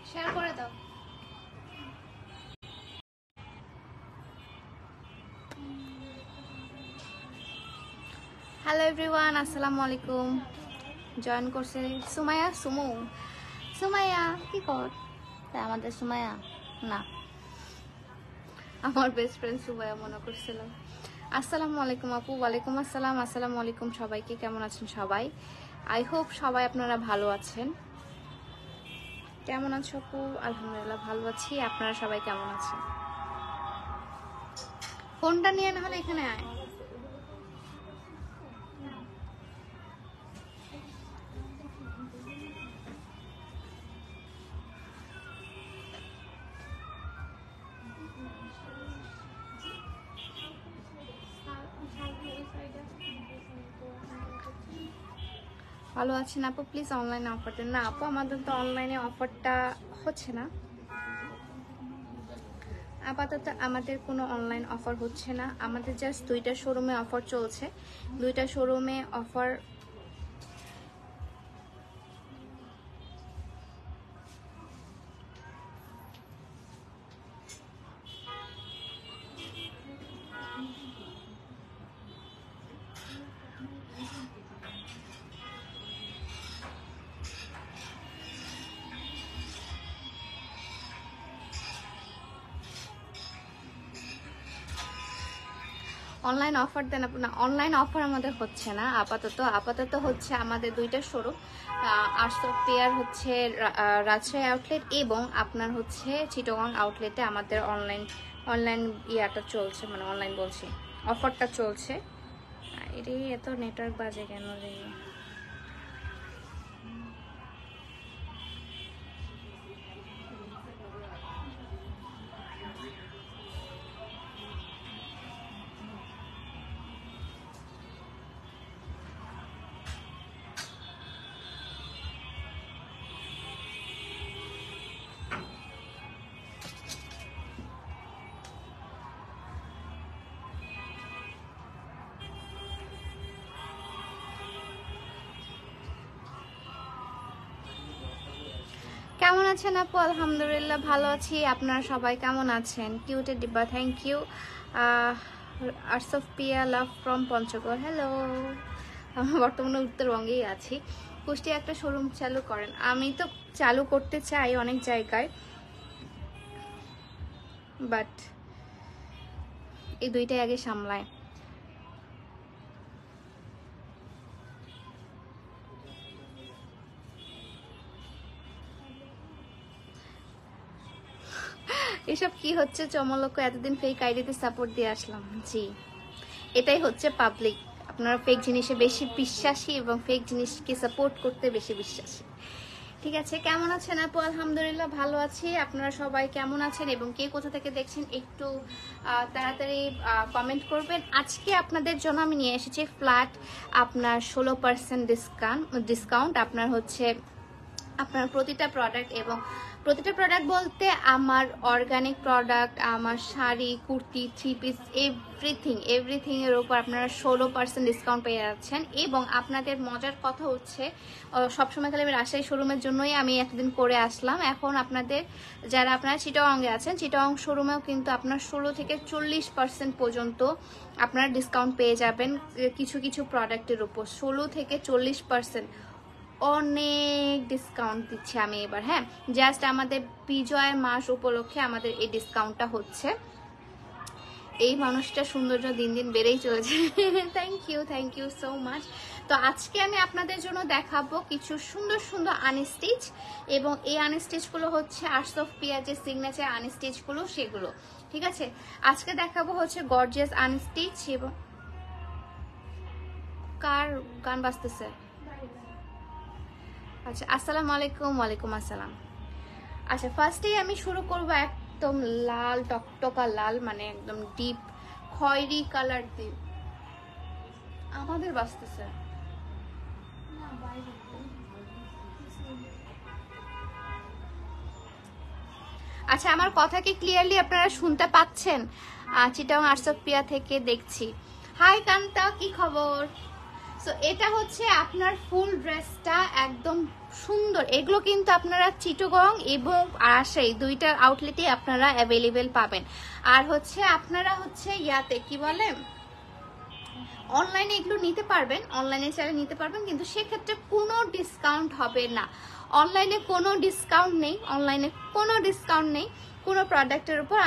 Share করে দাও। Hello everyone, আসসালামু আলাইকুম। জয়েন করছে সুমাইয়া, সুমাইয়া কি কর? আমাদের সুমাইয়া না, আমার বেস্ট ফ্রেন্ড সুমাইয়া মনে করছিলাম। আসসালামু আলাইকুম আপু। ওয়ালাইকুম আসসালাম। আসসালামু আলাইকুম সবাইকে, কেমন আছেন সবাই? আই হোপ সবাই আপনারা ভালো আছেন। কেমন আছো আপু? আলহামদুলিল্লাহ ভালো আছি। আপনারা সবাই কেমন আছেন? ফোনটা নিয়ে না হলে এখানে আয়। ভালো আছেন আপু? প্লিজ অনলাইনে অফার দেন। না আপু, আমাদের তো অনলাইনে অফারটা হচ্ছে না আপাতত। আমাদের কোনো অনলাইন অফার হচ্ছে না, আমাদের জাস্ট 2টা শোরুমে অফার চলছে। 2টা শোরুমে অফার অনলাইন অফার দেন না। অনলাইন অফার আমাদের হচ্ছে না আপাতত হচ্ছে আমাদের 2টা শোরুম, আর্টস অফ পেয়ার হচ্ছে রাজশাহী আউটলেট এবং আপনার হচ্ছে চিটাগং আউটলেটে আমাদের অনলাইন ইয়াটা চলছে, মানে অনলাইন বলছি, অফারটা চলছে। এটাই এত নেটওয়ার্ক বাজে কেন রে? কেমন আছেন আপু? আলহামদুলিল্লাহ ভালো আছি। আপনারা সবাই কেমন আছেন? কিউটের ডিব্বা, thank you. Arts of Piya love from Panchagarh, hello. আমি বর্তমানে উত্তরবঙ্গেই আছি। কুষ্টিয়া একটা শোরুম চালু করেন। আমি তো চালু করতে চাই অনেক জায়গায়, বাট এই 2টাই আগে সামলায়। এসব কি হচ্ছে চমলক্ষ? এতদিন ফেক আইডিতে সাপোর্ট দিয়ে আসলাম। জি, এটাই হচ্ছে পাবলিক। আপনারা ফেক জিনিসে বেশি বিশ্বাসী এবং ফেক জিনিসকে সাপোর্ট করতে বেশি বিশ্বাসী। ঠিক আছে, কেমন আছেন আপু? আলহামদুলিল্লাহ ভালো আছি। আপনারা সবাই কেমন আছেন এবং কে কোথা থেকে দেখছেন একটু তাড়াতাড়ি কমেন্ট করবেন। আজকে আপনাদের জন্য আমি নিয়ে এসেছি ফ্ল্যাট আপনার 16% ডিসকাউন্ট। আপনার হচ্ছে আপনার প্রতিটা প্রোডাক্ট, এবং প্রতিটা প্রোডাক্ট বলতে আমার অর্গানিক প্রোডাক্ট, আমার শাড়ি, কুর্তি, 3 পিস, এভরিথিং এর উপর আপনারা 16% ডিসকাউন্ট পেয়ে যাচ্ছেন। এবং আপনাদের মজার কথা হচ্ছে, সবসময় খালি আমি রাজশাহী শোরুমের জন্যই আমি একদিন করে আসলাম। এখন আপনাদের যারা আপনারা চিটাগংয়ে আছেন, চিটাগং শোরুমেও কিন্তু আপনার 16 থেকে 40% পর্যন্ত আপনারা ডিসকাউন্ট পেয়ে যাবেন কিছু কিছু প্রোডাক্টের উপর। 16 থেকে 40% অনেক ডিসকাউন্ট দিচ্ছি আমি এবার। হ্যাঁ, জাস্ট আমাদের বিজয় মাস উপলক্ষে আমাদের এই ডিসকাউন্টটা হচ্ছে। এই মানুষটা সৌন্দর্য দিন দিন বেড়েই চলেছে। Thank you so much. তো আজকে আমি আপনাদের জন্য দেখাবো কিছু সুন্দর সুন্দর আনস্টিচ, এবং এই আনস্টিচগুলো হচ্ছে আর্টস অফ পিয়া যে সিগনেচার আনস্টিচগুলো সেগুলো। ঠিক আছে, আজকে দেখাবো হচ্ছে গর্জিয়াস আনস্টিচ। এবং কার গান বাজতেছে? আচ্ছা, আসসালামু আলাইকুম। ওয়ালাইকুম আসসালাম। আচ্ছা, ফার্স্টেই আমি শুরু করব একদম লাল টকটকা লাল, মানে একদম ডিপ খয়েরি কালার দিয়ে। আমাদের বাঁচতেছে আচ্ছা, আমার কথা কি ক্লিয়ারলি আপনারা শুনতে পাচ্ছেন? চিটাং আরসপিয়া থেকে দেখছি। হাই কান্তা, কি খবর? সো এটা হচ্ছে আপনার ফুল ড্রেসটা, একদম সুন্দর। এগুলো কিন্তু আপনারা চিটাগং এবং রাজশাহী দুইটা আউটলেটে আপনারা অ্যাভেলেবেল পাবেন। আর হচ্ছে আপনারা হচ্ছে ইয়াতে কি বলে অনলাইনে এগুলো নিতে পারবেন, অনলাইনে চাইলে নিতে পারবেন, কিন্তু সেক্ষেত্রে কোনো ডিসকাউন্ট হবে না। অনলাইনে কোনো ডিসকাউন্ট নেই, অনলাইনে কোনো ডিসকাউন্ট নেই কোনো প্রোডাক্টের উপর।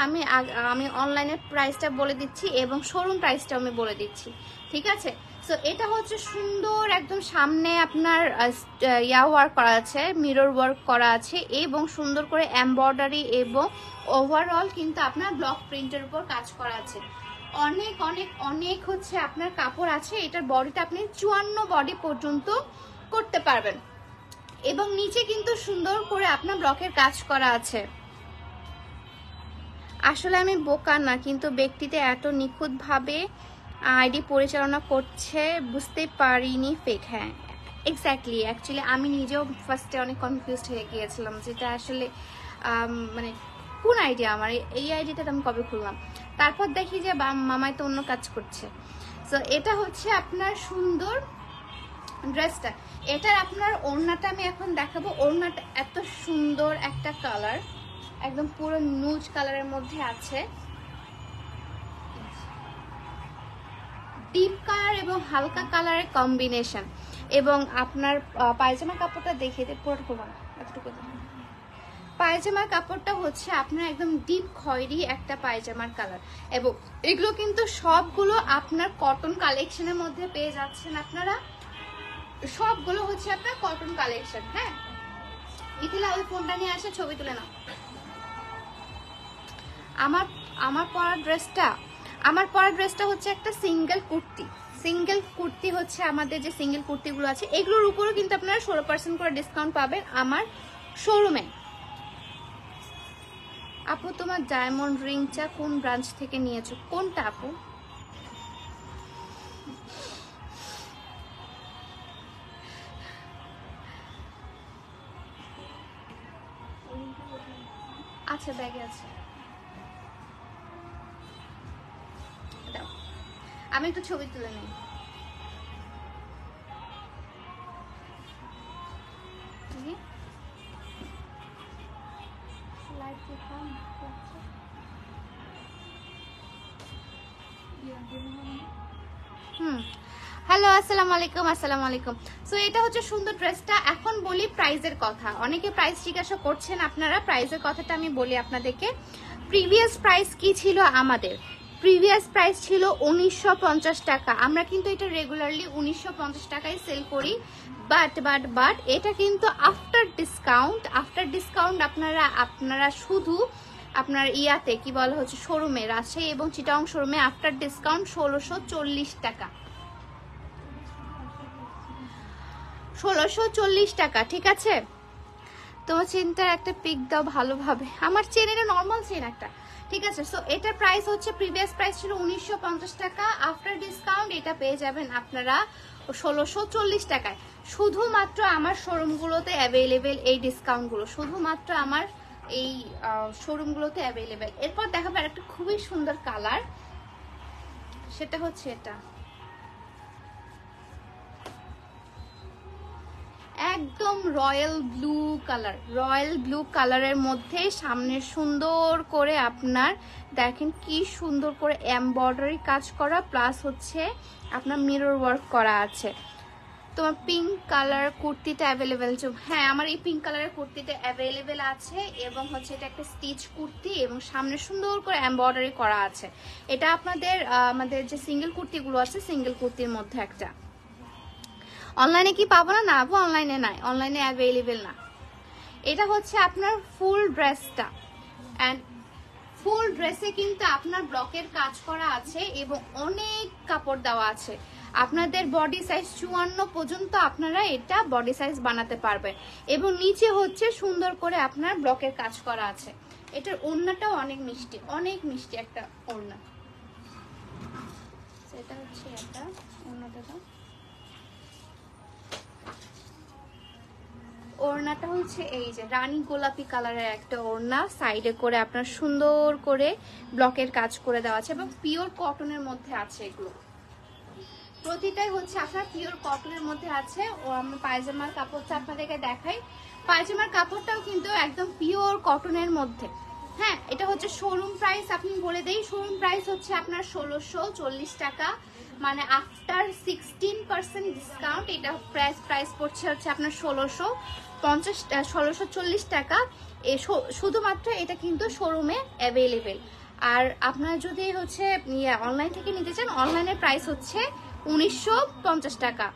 আমি অনলাইনের প্রাইসটা বলে দিচ্ছি এবং শোরুম প্রাইসটা আমি বলে দিচ্ছি, ঠিক আছে? সো এটা হচ্ছে সুন্দর একদম সামনে আপনার ওয়ার্ক করা আছে, মিরর ওয়ার্ক করা আছে এবং সুন্দর করে এমব্রয়ডারি এবং ওভারঅল কিন্তু আপনার ব্লক প্রিন্টের উপর কাজ করা আছে। অনেক অনেক অনেক হচ্ছে আপনার কাপড় আছে। এটার বডিটা আপনি 54 বডি পর্যন্ত করতে পারবেন এবং নিচে কিন্তু সুন্দর করে আপনার ব্লকের কাজ করা আছে। আসলে আমি বোকা না, কিন্তু ব্যক্তিতে এত নিখুঁতভাবে আইডি পরিচালনা করছে বুঝতে পারিনি ফেক। হ্যাঁ এক্স্যাক্টলি, অ্যাকচুয়ালি আমি নিজেও ফার্স্টে অনেক কনফিউজড হয়ে গিয়েছিলাম যেটা আসলে মানে কোন আইডিয়া আমার, এই আইডিটা আমি কবে খুললাম। তারপর দেখি যে মামাই তো অন্য কাজ করছে। সো এটা হচ্ছে আপনার সুন্দর ড্রেসটা। এটার আপনার ওড়নাটা আমি এখন দেখাবো। ওড়নাটা এত সুন্দর একটা কালার, একদম পুরো নুজ কালারের মধ্যে আছে, ডিপ কালার এবং হালকা কালারের কম্বিনেশন। এবং আপনার পায়জামা কাপড়টা দেখিয়ে দিই, পুরোটা করবো না, এতটুকু। পায়জামার কাপড়টা হচ্ছে আপনার একদম ডিপ খয়েরি একটা পায়জামার কালার এবং এগুলো কিন্তু সবগুলো আপনার কটন কালেকশনের মধ্যে পেয়ে যাচ্ছেন আপনারা। সবগুলো হচ্ছে আপনার কটন কালেকশন। হ্যাঁ ইতিলা ওই ফোনটা নিয়ে আসে, ছবি তুলে নাও। আমার পরা ড্রেসটা হচ্ছে একটা সিঙ্গেল কুর্তি হচ্ছে আমাদের যে সিঙ্গেল কুর্তিগুলো আছে এগুলোর উপরও কিন্তু আপনারা 16% করে ডিসকাউন্ট পাবেন আমার শোরুমে। আপু তোমার ডায়মন্ড রিংটা কোন ব্রাঞ্চ থেকে নিয়েছো? কোনটা আপু? আচ্ছা ব্যাগে আছে, দাও আমি একটু ছবি তুলে নিই। হ্যালো আসসালামু আলাইকুম। সো এটা হচ্ছে সুন্দর ড্রেসটা। এখন বলি প্রাইসের কথা। অনেকে প্রাইস জিজ্ঞাসা করছেন আপনারা, প্রাইসের কথাটা আমি বলি আপনাদেরকে। প্রিভিয়াস প্রাইস কি ছিল আমাদের? প্রিভিয়াস প্রাইস ছিল 1950 টাকা। আমরা কিন্তু এটা রেগুলারলি 1950 টাকায় সেল করি, বাট এটা কিন্তু আফটার ডিসকাউন্ট আপনারা শুধু আপনার ইয়াতে কি বলা হচ্ছে শোরুমে, রাজশাহী এবং চিটাগং শোরুমে আফটার ডিসকাউন্ট 1640 টাকা। 1640 টাকা, ঠিক আছে? তোমার চেনটার একটা পিক দাও ভালোভাবে। আমার চেন এটা নর্মাল চেন একটা, ঠিক আছে? সো এটার প্রাইস হচ্ছে প্রিভিয়াস প্রাইস ছিল 1950 টাকা, আফটার ডিসকাউন্ট এটা পেয়ে যাবেন আপনারা 1640 টাকায়। শুধুমাত্র আমার শোরুমগুলোতে অ্যাভেলেবেল এই ডিসকাউন্টগুলো, শুধুমাত্র আমার এই শোরুমগুলোতে অ্যাভেলেবেল। এরপর দেখাবো একটা খুবই সুন্দর কালার, সেটা হচ্ছে এটা একদম রয়্যাল ব্লু কালারের মধ্যে সামনে সুন্দর করে আপনার দেখেন কি সুন্দর করে এমব্রয়ডারি কাজ করা, প্লাস হচ্ছে আপনার মিরর ওয়ার্ক করা আছে। তোমার পিঙ্ক কালার কুর্তিটা অ্যাভেলেবেল? হ্যাঁ আমার এই পিঙ্ক কালারের কুর্তিটা অ্যাভেলেবেল আছে এবং হচ্ছে এটা একটা স্টিচ কুর্তি এবং সামনে সুন্দর করে এমব্রয়ডারি করা আছে। এটা আপনাদের আমাদের যে সিঙ্গেল কুর্তিগুলো আছে সিঙ্গেল কুর্তির মধ্যে একটা। অনলাইনে কি পাবো না? না অনলাইনে নাই, অনলাইনে অ্যাভেলেবেল না। এটা হচ্ছে আপনার ফুল ড্রেসটা, অ্যান্ড ফুল ড্রেসে কিন্তু আপনার ব্লকের কাজ করা আছে এবং অনেক কাপড় দেওয়া আছে। আপনাদের বডি সাইজ 54 পর্যন্ত আপনারা এটা বডি সাইজ বানাতে পারবেন এবং নিচে হচ্ছে সুন্দর করে আপনার ব্লকের কাজ করা আছে। এটার ওড়নাটাও অনেক মিষ্টি একটা ওড়না। সেটা হচ্ছে এটা ওড়নাটা। ওড়নাটা হচ্ছে এই যে রানী গোলাপি কালারের একটা ওড়না, সাইডে করে আপনার সুন্দর করে ব্লকের কাজ করে দেওয়া আছে এবং পিওর কটনের মধ্যে আছে। এগুলো প্রতিটাই হচ্ছে আপনার পিওর কটনের মধ্যে আছে। ও আমরা পায়জামার কাপড়টা আপনাদেরকে দেখাই, পায়জামার কাপড়টাও কিন্তু একদম পিওর কটনের মধ্যে। হ্যাঁ, এটা হচ্ছে শোরুম প্রাইস, আপনি বলে দেই শোরুম প্রাইস হচ্ছে আপনার 1640 টাকা, মানে আফটার 16% ডিসকাউন্ট এটা প্রাইস পড়ছে হচ্ছে আপনার 1640 টাকা। শুধুমাত্র এটা কিন্তু শোরুমে অ্যাভেলেবেল। আর আপনারা যদি হচ্ছে অনলাইন থেকে নিতে চান, অনলাইনের প্রাইস হচ্ছে 1950 টাকা।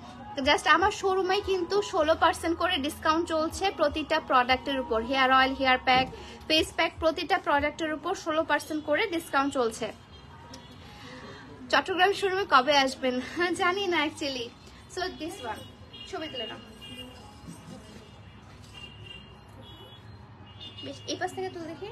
জাস্ট আমার শোরুমে কিন্তু 16% করে ডিসকাউন্ট চলছে প্রতিটা প্রোডাক্টের উপর। Hair oil, hair pack, face pack প্রতিটা প্রোডাক্টের উপর 16% করে ডিসকাউন্ট চলছে। চট্টগ্রাম শোরুমে কবে আসবেন? হ্যাঁ জানি না অ্যাকচুয়ালি। সো দিস ওয়ান ছবি তুলে নাও, বেশ এই পাশ থেকে তুলে দেখি।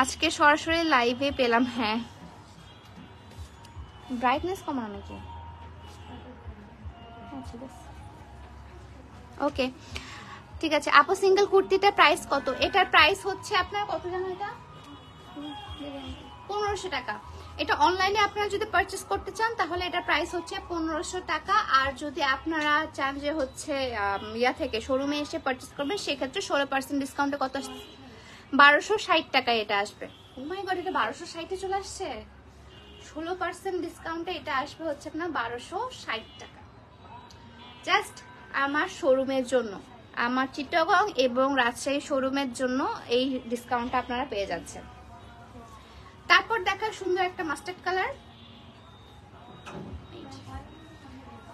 আজকে সরাসরি লাইভে পেলাম। হ্যাঁ, ব্রাইটনেস কমানো নাকি? ওকে ঠিক আছে আপু, সিঙ্গেল কুর্তিটার প্রাইস কত? এটার প্রাইস হচ্ছে আপনার কত জানো? এটা 1500 টাকা। এটা অনলাইনে আপনারা যদি পারচেস করতে চান তাহলে এটা প্রাইস হচ্ছে 1500 টাকা। আর যদি আপনারা চান যে হচ্ছে থেকে শোরুমে এসে পারচেস করবেন সেক্ষেত্রে 16% ডিসকাউন্টে কত 1260 টাকায় এটা আসবে। ও মাই গড, এটা 1260 চলে আসছে। 16% ডিসকাউন্টে এটা আসবে হচ্ছে আপনার 1260 টাকা, জাস্ট আমার শোরুমের জন্য, আমার চিটাগং এবং রাজশাহী শোরুমের জন্য এই ডিসকাউন্টটা আপনারা পেয়ে যাচ্ছেন। তারপর দেখা সুন্দর একটা মাস্টার্ড কালার,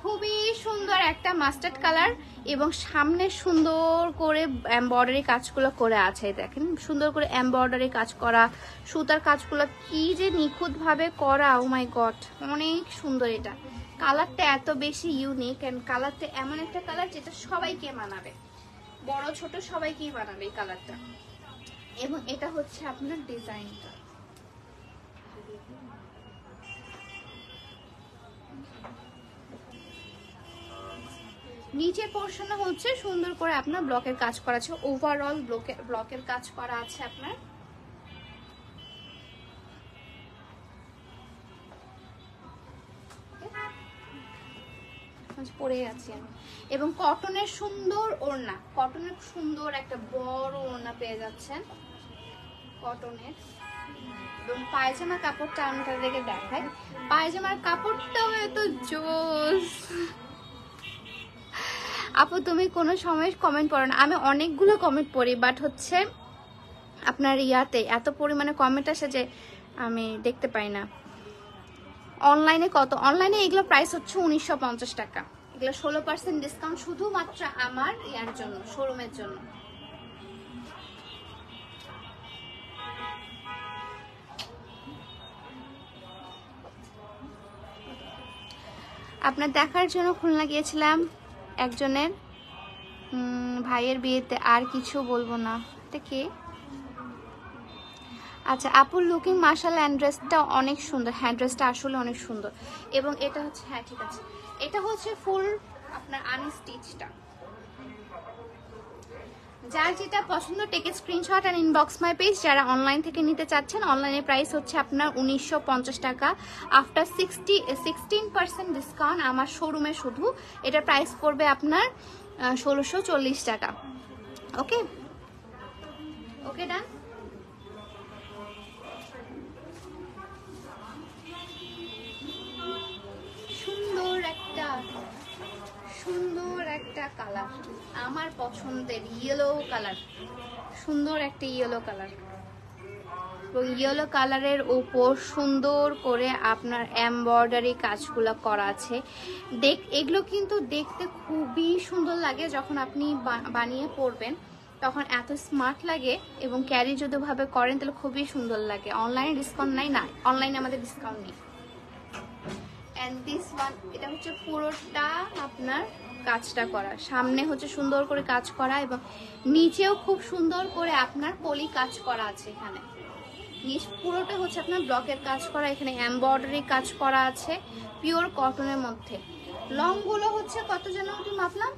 খুবই সুন্দর একটা মাস্টার্ড কালার এবং সামনে সুন্দর করে এমব্রয়ডারি কাজগুলো করে আছে। দেখেন সুন্দর করে এমব্রয়ডারি কাজ করা, সুতার কাজগুলো কি যে নিখুঁত ভাবে করা। ও মাই গড, অনেক সুন্দর। এটা কালারটা এত বেশি ইউনিক এন্ড কালারটা এমন একটা কালার যেটা সবাইকে মানাবে, বড় ছোট সবাইকেই মানাবে এই কালারটা। এবং এটা হচ্ছে আপনার ডিজাইনটা, নিচের পোর্শনে হচ্ছে সুন্দর করে আপনার ব্লকের কাজ করা আছে, ওভারঅল ব্লকের কাজ করা আছে আপনার। পরে আছি আমি। এবং কটনের সুন্দর ওড়না, কটনের সুন্দর একটা বড় ওড়না পেয়ে যাচ্ছেন কটনের। এবং পায়জামার কাপড়টা আমি তাদেরকে দেখাই, পায়জামার কাপড়টাও এত জোস। আপু তুমি কোনো সময় কমেন্ট পড়ো না? আমি অনেকগুলো কমেন্ট পড়ি, বাট হচ্ছে আপনার এত পরিমাণে কমেন্ট আসে যে আমি দেখতে পাই না। অনলাইনে কত? অনলাইনে এগুলো প্রাইস হচ্ছে 1950 টাকা। এগুলো 16% ডিসকাউন্ট শুধুমাত্র আমার জন্য, শোরুমের জন্য। আপনার দেখার জন্য খুলনা গিয়েছিলাম একজনের ভাইয়ের বিয়েতে, আর কিছু বলবো না। এটা কি? আচ্ছা আপুর লুকিং মাশাআল্লাহ, ড্রেসটা অনেক সুন্দর। হ্যাঁ ড্রেসটা আসলে অনেক সুন্দর। এবং এটা হচ্ছে, হ্যাঁ ঠিক আছে, এটা হচ্ছে ফুল আপনার আনস্টিচটা। যার যেটা পছন্দ টেকে স্ক্রিনশট আর ইনবক্স মাই পেজ। যারা অনলাইন থেকে নিতে চাচ্ছেন, অনলাইনে প্রাইস হচ্ছে আপনার 1950 টাকা। আফটার 16% ডিসকাউন্ট আমার শোরুমে শুধু এটা প্রাইস পড়বে আপনার 1640 টাকা। ওকে ওকে ডান। সুন্দর একটা কালার, আমার পছন্দের ইয়েলো কালার, সুন্দর একটা ইয়েলো কালার। তো ইয়েলো কালারের উপর সুন্দর করে আপনার এমব্রয়ডারি কাজগুলো করা আছে। এগুলো কিন্তু দেখতে খুবই সুন্দর লাগে, যখন আপনি বানিয়ে পরবেন তখন এত স্মার্ট লাগে, এবং ক্যারি যদি ভাবে করেন তাহলে খুবই সুন্দর লাগে। অনলাইনে ডিসকাউন্ট নাই, না অনলাইনে আমাদের ডিসকাউন্ট নেই। এন্ড দিস ওয়ান, এটা হচ্ছে পুরোটা আপনার কাজটা করা, সামনে হচ্ছে সুন্দর করে কাজ করা এবং নিচেও খুব সুন্দর করে আপনার পলি কাজ করা আছে। এখানে নিচ পুরোটা হচ্ছে আপনার ব্লকের কাজ করা, এখানে এমব্রয়ডারি কাজ করা আছে পিওর কটনের মধ্যে। লংগুলো হচ্ছে কত যেন কি মাপলাম,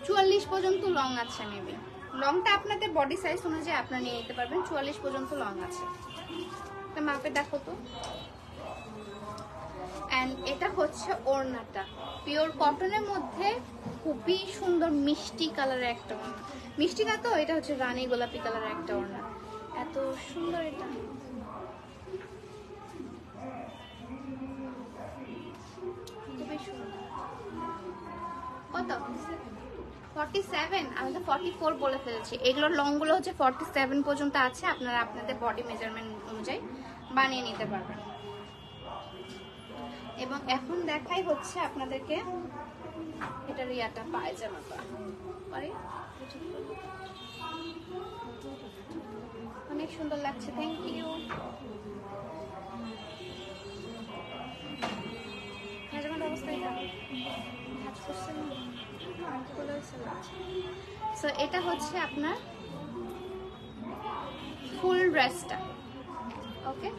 44 পর্যন্ত লং আছে। মেবি লংটা আপনাদের বডি সাইজ অনুযায়ী আপনারা নিয়ে নিতে পারবেন, 44 পর্যন্ত লং আছে। এটা মাপে দেখো তো। অ্যান্ড এটা হচ্ছে ওড়নাটা পিওর কটনের মধ্যে, খুবই সুন্দর মিষ্টি কালারের একটা ওড়না। মিষ্টি না তো, এটা হচ্ছে রানী গোলাপি কালারের একটা ওড়না, এত সুন্দর। এটা খুবই সুন্দর। কত? 47? আমি তো 44 বলে ফেলেছি। এগুলোর লং গুলো হচ্ছে 47 পর্যন্ত আছে, আপনারা আপনাদের বডি মেজারমেন্ট অনুযায়ী বানিয়ে নিতে পারবেন। এবং এখন দেখাই হচ্ছে আপনাদেরকে এটা রিয়াটা পায়জামাটা, অনেক সুন্দর লাগছে। Thank you. পায়জামার অবস্থায় সো এটা হচ্ছে আপনার ফুল ড্রেসটা। ওকে,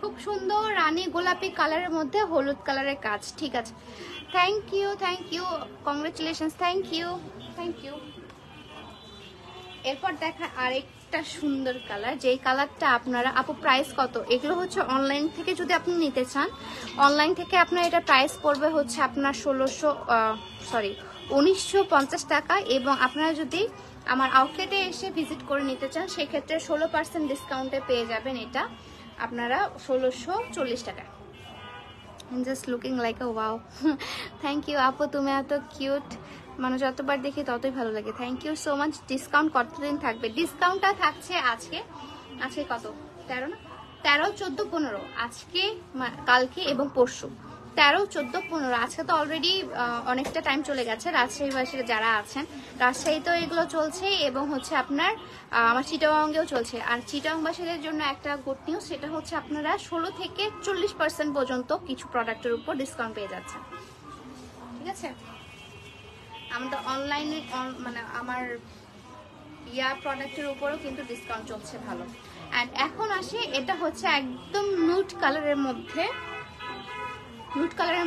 খুব সুন্দর রানী গোলাপি কালারের মধ্যে হলুদ কালারের কাজ। ঠিক আছে, thank you, thank you, congratulations, thank you, thank you. এরপর দেখা আরেকটা সুন্দর কালার, যেই কালারটা আপনারা, আপু প্রাইস কত? এগুলো হচ্ছে অনলাইন থেকে যদি আপনি নিতে চান, অনলাইন থেকে আপনার এটা প্রাইস পড়বে হচ্ছে আপনার 1950 টাকা। এবং আপনারা যদি আমার আউটলেটে এসে ভিজিট করে নিতে চান, সেক্ষেত্রে 16% ডিসকাউন্টে পেয়ে যাবেন এটা আপনারা 1640 টাকায়। Just looking like a wow. Thank you আপু, তুমি এত কিউট, মানে যতবার দেখি ততই ভালো লাগে। Thank you so much. Discount কতদিন থাকবে? ডিসকাউন্টটা থাকছে আজকে কত, 13 না, 13, 14, 15, আজকে, কালকে এবং পরশু। 13, 14, 15, আজকে তো অলরেডি অনেকটা টাইম চলে গেছে। রাজশাহীবাসীরা যারা আছেন, রাজশাহীতেও এগুলো চলছে এবং হচ্ছে আপনার আমার চিটাগাংয়েও চলছে। আর চিটাগাংবাসীদের জন্য একটা গুড নিউজ, সেটা হচ্ছে আপনারা 16 থেকে 40% পর্যন্ত কিছু প্রোডাক্টের উপর ডিসকাউন্ট পেয়ে যাচ্ছেন। ঠিক আছে, আমাদের অনলাইনে মানে আমার প্রোডাক্টের উপরও কিন্তু ডিসকাউন্ট চলছে ভালো। অ্যান্ড এখন আসে, এটা হচ্ছে একদম নুট কালারের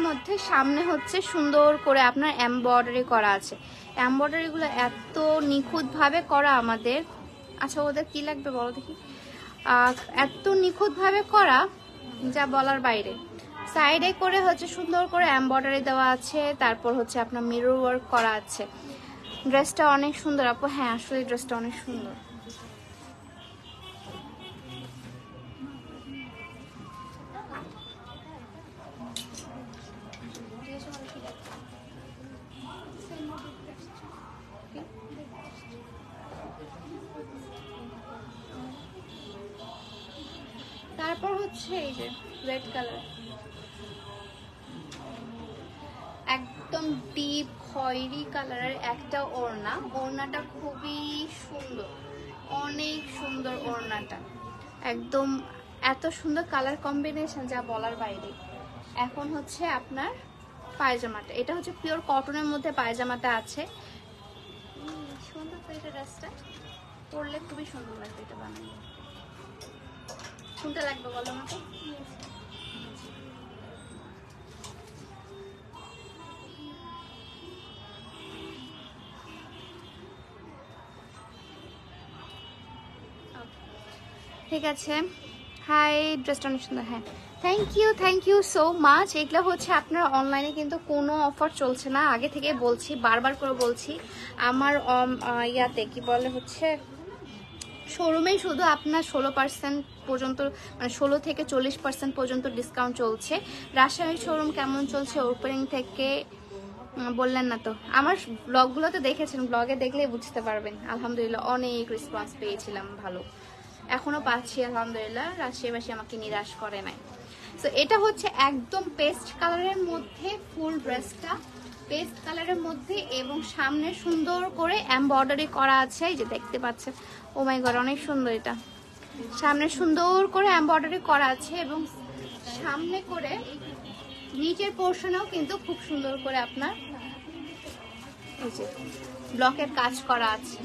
মধ্যে, সামনে হচ্ছে সুন্দর করে আপনার এমব্রয়ডারি করা আছে। এমব্রয়ডারিগুলো এত নিখুঁতভাবে করা আমাদের। আচ্ছা, ওদের কি লাগবে বলো দেখি। এত নিখুঁতভাবে করা যা বলার বাইরে। সাইডে করে হচ্ছে সুন্দর করে এমব্রয়ডারি দেওয়া আছে, তারপর হচ্ছে আপনার মিরর ওয়ার্ক করা আছে। ড্রেসটা অনেক সুন্দর আপু। হ্যাঁ, আসলে ড্রেসটা অনেক সুন্দর। তারপর হচ্ছে এই যে রেড কালার, একদম ডিপ খয়েরি কালারের একটা ওড়না। ওড়নাটা খুবই সুন্দর, অনেক সুন্দর ওড়নাটা, একদম এত সুন্দর কালার কম্বিনেশন যা বলার বাইরে। এখন হচ্ছে আপনার পায়জামাটা, এটা হচ্ছে পিওর কটনের মধ্যে পায়জামাটা আছে। সুন্দর তো এটা, ড্রেসটা পরলে খুবই সুন্দর লাগবে। এটা বানানো শুনতে লাগবে বলো আমাকে। ঠিক আছে, হাই, ড্রেসটা অনেক সুন্দর। হ্যাঁ, থ্যাংক ইউ সো মাচ। এগুলো হচ্ছে আপনার অনলাইনে কিন্তু কোনো অফার চলছে না, আগে থেকে বলছি, বারবার করে বলছি। আমার ইয়াতে কি বলে হচ্ছে শোরুমেই শুধু আপনার 16% পর্যন্ত, মানে 16 থেকে 40% পর্যন্ত ডিসকাউন্ট চলছে। রাজশাহী শোরুম কেমন চলছে ওপেনিং থেকে বললেন না তো? আমার ব্লগগুলো তো দেখেছেন, ব্লগে দেখলেই বুঝতে পারবেন। আলহামদুলিল্লাহ অনেক রেসপন্স পেয়েছিলাম, ভালো, এখনো পাচ্ছি আলহামদুলিল্লাহ। রাজশাহীবাসী আমাকে নিরাশ করে নাই। সো এটা হচ্ছে একদম পেস্ট কালারের মধ্যে ফুল ড্রেসটা, পেস্ট কালারের মধ্যে এবং সামনে সুন্দর করে এমব্রয়ডারি করা আছে, এই যে দেখতে পাচ্ছেন। ও মাই গড, অনেক সুন্দর। এটা সামনে সুন্দর করে এমব্রয়ডারি করা আছে এবং সামনে করে নিচের পোর্শনেও কিন্তু খুব সুন্দর করে আপনার এই যে ব্লকের কাজ করা আছে।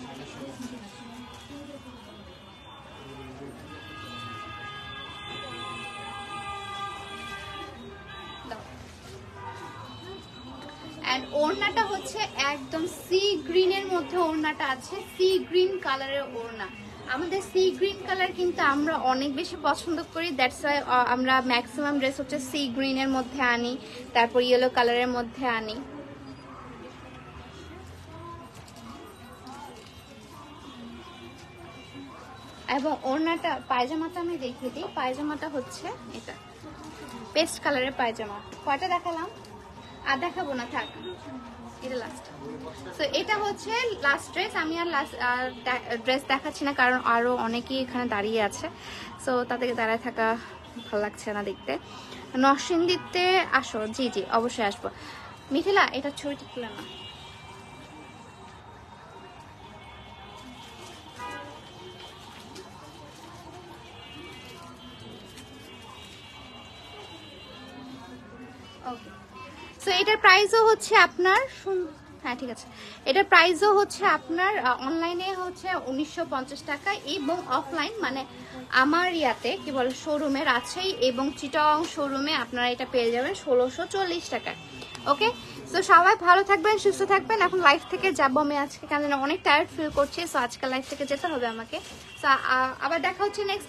এন্ড ওড়নাটা হচ্ছে একদম সি গ্রিনের মধ্যে ওড়নাটা আছে, সি গ্রিন কালারের ওড়না। আমাদের সি গ্রিন কালার কিন্তু আমরা অনেক বেশি পছন্দ করি, দ্যাটস ওয়াই আমরা ম্যাক্সিমাম ড্রেস হচ্ছে সি গ্রিনের মধ্যে আনি, তারপর ইয়েলো কালারের মধ্যে আনি। এবং ওড়নাটা পায়জামাটা আমি দেখিয়ে দিই। পায়জামাটা হচ্ছে এটা পেস্ট কালারের পায়জামা। কয়টা দেখালাম? আর দেখাবো না, থাক, এটা লাস্ট। সো এটা হচ্ছে লাস্ট ড্রেস। আমি আর লাস্ট ড্রেস দেখাচ্ছি না, কারণ আরও অনেকেই এখানে দাঁড়িয়ে আছে। সো তাদেরকে দাঁড়ায় থাকা ভালো লাগছে না দেখতে। নরসিংদীতে আসো? জি জি, অবশ্যই আসবো। মিথিলা, এটা ছবিটা তুলে না। ওকে, সো এটার প্রাইসও হচ্ছে আপনার, হ্যাঁ ঠিক আছে, এটার প্রাইসও হচ্ছে আপনার অনলাইনে হচ্ছে 1950 টাকা এবং অফলাইন মানে আমার ইয়াতে কি বলে শোরুমে রাজশাহী এবং চিটাগং শোরুমে আপনারা এটা পেয়ে যাবেন 1640 টাকায়। ওকে, সো সবাই ভালো থাকবেন, সুস্থ থাকবেন। এখন লাইফ থেকে যাবো আমি আজকে, কারণ অনেক টায়ার্ড ফিল করছি। সো আজকে লাইফ থেকে যেতে হবে আমাকে। সো আবার দেখা হচ্ছে নেক্সট